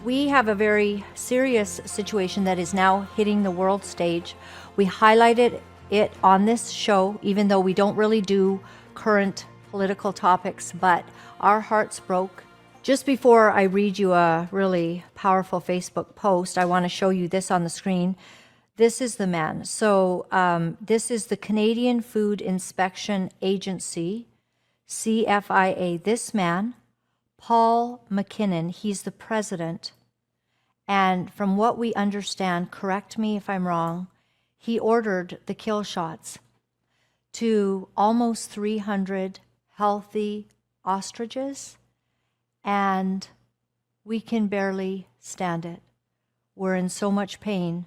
We have a very serious situation that is now hitting the world stage. We highlighted it on this show, even though we don't really do current political topics, but our hearts broke. Just before I read you a really powerful Facebook post, I want to show you this on the screen. This is the man. So this is the Canadian Food Inspection Agency, CFIA. This man, Paul McKinnon, he's the president. And from what we understand, correct me if I'm wrong, he ordered the kill shots to almost 300 healthy ostriches, and we can barely stand it. We're in so much pain.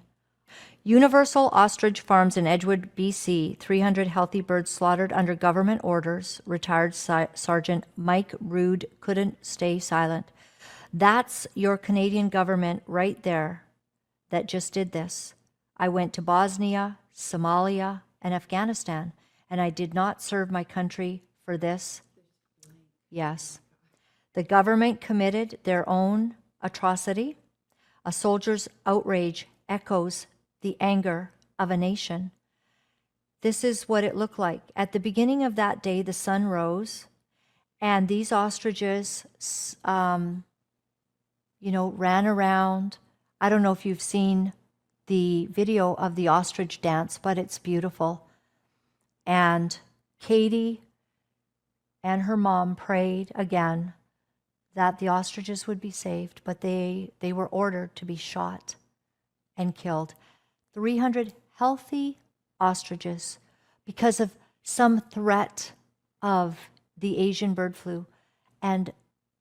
Universal Ostrich Farms in Edgewood, BC, 300 healthy birds slaughtered under government orders. Retired Sergeant Mike Rood couldn't stay silent. That's your Canadian government right there that just did this. I went to Bosnia, Somalia, and Afghanistan, and I did not serve my country for this. Yes. The government committed their own atrocity. A soldier's outrage echoes the anger of a nation. This is what it looked like. At the beginning of that day, the sun rose, and these ostriches, ran around. I don't know if you've seen the video of the ostrich dance, but it's beautiful. And Katie and her mom prayed again that the ostriches would be saved, but they were ordered to be shot and killed. 300 healthy ostriches because of some threat of the Asian bird flu. And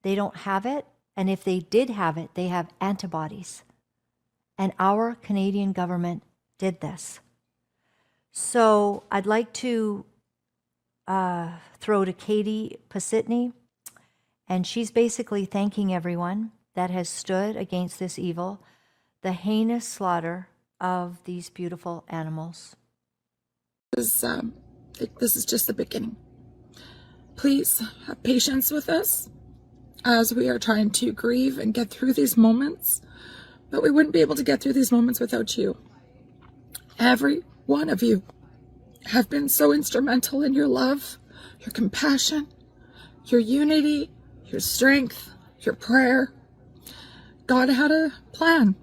they don't have it. And if they did have it, they have antibodies. And our Canadian government did this. So I'd like to throw to Katie Pasitny. And she's basically thanking everyone that has stood against this evil, the heinous slaughter of these beautiful animals. This is just the beginning. Please have patience with us as we are trying to grieve and get through these moments, but we wouldn't be able to get through these moments without you. Every one of you have been so instrumental in your love, your compassion, your unity, your strength, your prayer. God had a plan,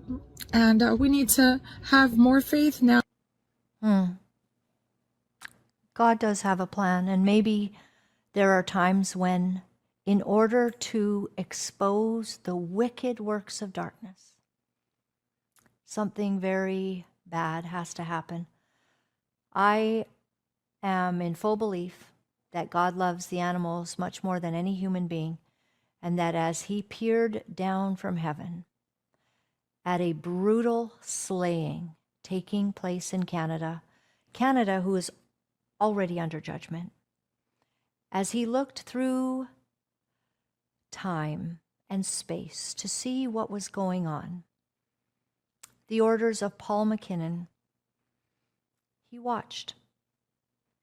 and we need to have more faith now. God does have a plan, and maybe there are times when, in order to expose the wicked works of darkness, something very bad has to happen. I am in full belief that God loves the animals much more than any human being, and that as he peered down from heaven at a brutal slaying taking place in Canada, who is already under judgment, as he looked through time and space to see what was going on, the orders of Paul McKinnon, he watched.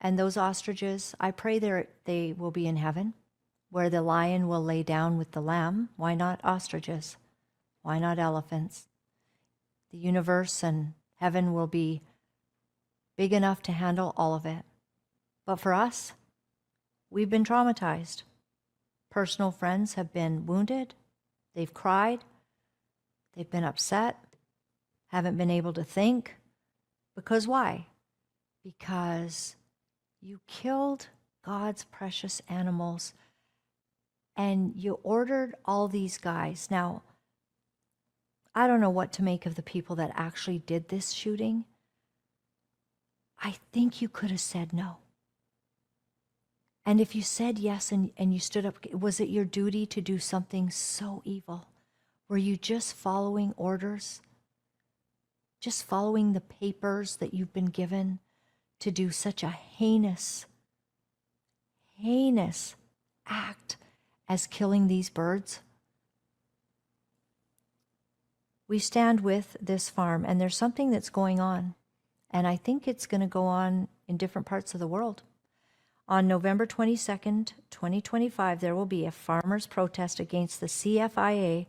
And those ostriches, I pray they will be in heaven, where the lion will lay down with the lamb. Why not ostriches? Why not elephants? The universe and heaven will be big enough to handle all of it. But for us, we've been traumatized. Personal friends have been wounded. They've cried. They've been upset. Haven't been able to think. Because why? Because you killed God's precious animals and you ordered all these guys. Now, I don't know what to make of the people that actually did this shooting. I think you could have said no. And if you said yes and you stood up, was it your duty to do something so evil? Were you just following orders? Just following the papers that you've been given to do such a heinous act as killing these birds? We stand with this farm, and there's something that's going on, and I think it's going to go on in different parts of the world. On November 22nd, 2025, there will be a farmers' protest against the CFIA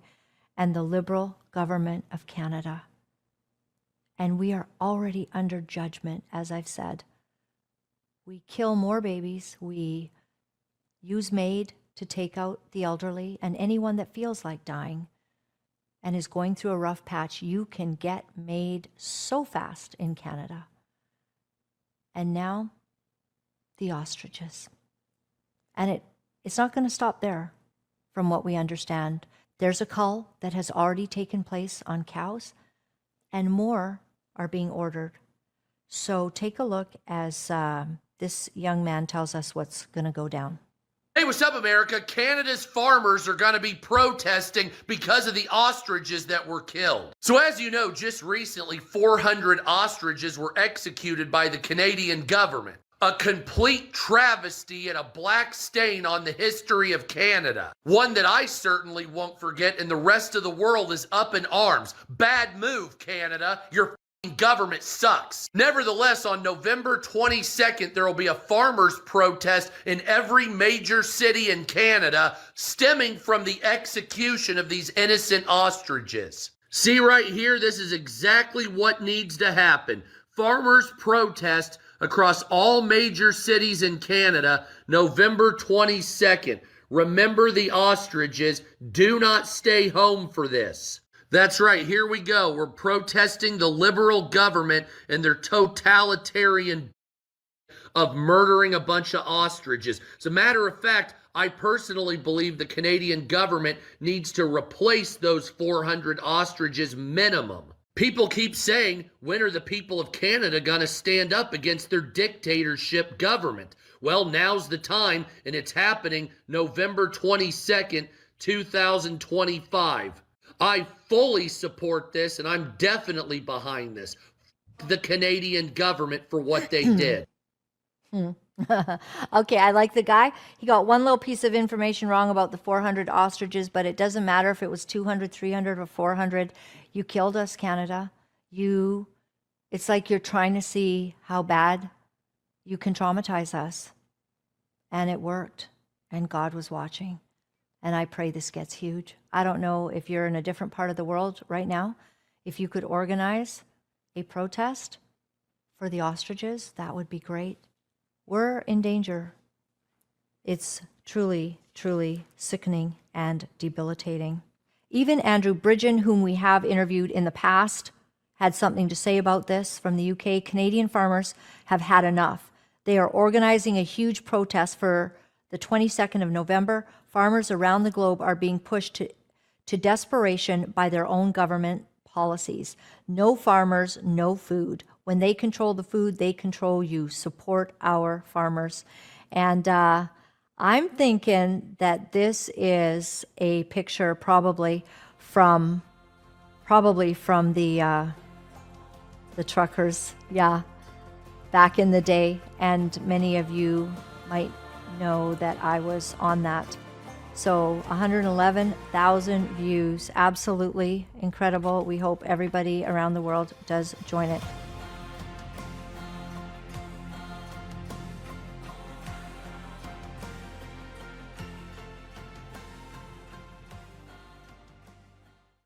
and the Liberal government of Canada. And we are already under judgment, as I've said. We kill more babies. We use MAID to take out the elderly and anyone that feels like dying and is going through a rough patch. You can get MAID so fast in Canada. And now, the ostriches. And it's not going to stop there, from what we understand. There's a cull that has already taken place on cows, and more are being ordered. So take a look as this young man tells us what's going to go down. Hey, what's up, America? Canada's farmers are going to be protesting because of the ostriches that were killed. So as you know, just recently, 400 ostriches were executed by the Canadian government. A complete travesty and a black stain on the history of Canada. One that I certainly won't forget, and the rest of the world is up in arms. Bad move, Canada. Your government sucks. Nevertheless, on November 22nd, there will be a farmers' protest in every major city in Canada stemming from the execution of these innocent ostriches. See right here, this is exactly what needs to happen. Farmers' protest across all major cities in Canada, November 22nd. Remember the ostriches. Do not stay home for this. That's right, here we go. We're protesting the Liberal government and their totalitarian of murdering a bunch of ostriches. As a matter of fact, I personally believe the Canadian government needs to replace those 400 ostriches minimum. People keep saying, when are the people of Canada going to stand up against their dictatorship government? Well, now's the time, and it's happening November 22nd, 2025. I fully support this, and I'm definitely behind this. The Canadian government for what they did. Okay, I like the guy. He got one little piece of information wrong about the 400 ostriches, but it doesn't matter if it was 200, 300, or 400. You killed us, Canada. It's like you're trying to see how bad you can traumatize us. And it worked, and God was watching. And I pray this gets huge. I don't know if you're in a different part of the world right now. If you could organize a protest for the ostriches, that would be great. We're in danger. It's truly, truly sickening and debilitating. Even Andrew Bridgen, whom we have interviewed in the past, had something to say about this from the UK. Canadian farmers have had enough. They are organizing a huge protest for the 22nd of November. Farmers around the globe are being pushed to desperation by their own government policies. No farmers, no food. When they control the food, they control you. Support our farmers. And I'm thinking that this is a picture probably from the truckers, back in the day. And many of you might know that I was on that. So 111,000 views, absolutely incredible. We hope everybody around the world does join it.